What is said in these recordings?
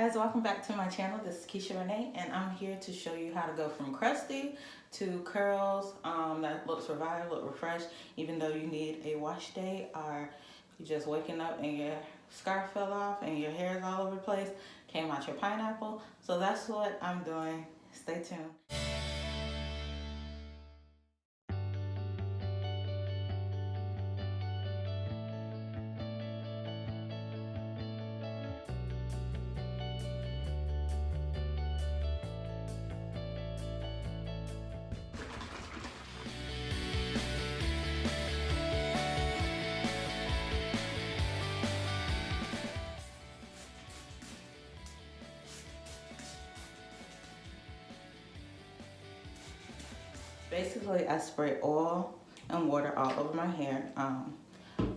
guys, welcome back to my channel. This is Keisha Renee, and I'm here to show you how to go from crusty to curls that looks revived, look refreshed, even though you need a wash day, or you just waking up and your scarf fell off and your hair is all over the place, came out your pineapple. So that's what I'm doing. Stay tuned. Basically, I spray oil and water all over my hair.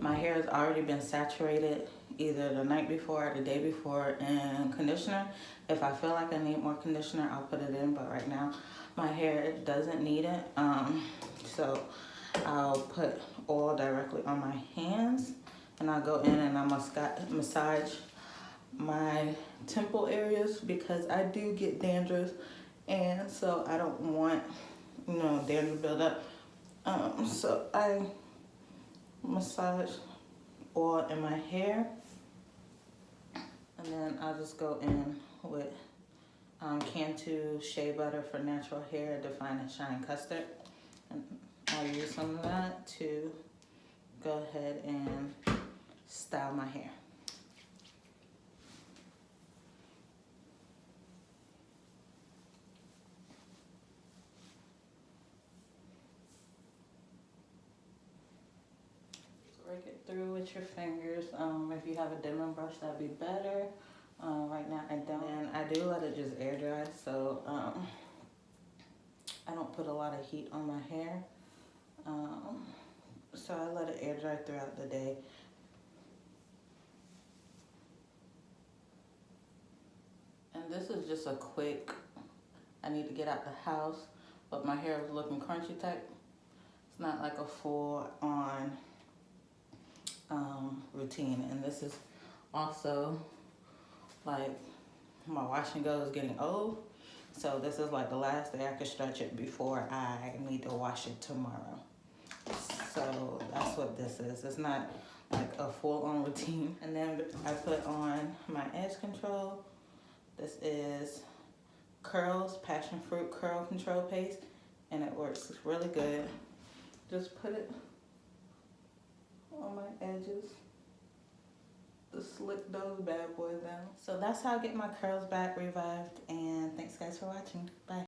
My hair has already been saturated either the night before or the day before in conditioner. If I feel like I need more conditioner, I'll put it in, but right now my hair doesn't need it. So I'll put oil directly on my hands, and I'll go in and I massage my temple areas because I do get dandruff, and so I don't want dandruff build up. So I massage oil in my hair, and then I'll just go in with Cantu Shea Butter for Natural Hair Define and Shine Custard, and I'll use some of that to go ahead and style my hair. Rake it through with your fingers. If you have a dimming brush, that'd be better. Right now I don't, and I do let it just air dry, so I don't put a lot of heat on my hair. So I let it air dry throughout the day. And this is just a quick, I need to get out the house, but my hair is looking crunchy type. It's not like a full on routine. And this is also like my wash and go is getting old, so this is like the last day I could stretch it before I need to wash it tomorrow. So that's what this is. It's not like a full-on routine. And then I put on my edge control. This is Curls Passion Fruit Curl Control Paste, and it works really good. Just put it on my edges to slick those bad boys down. So that's how I get my curls back revived, and thanks guys for watching. Bye.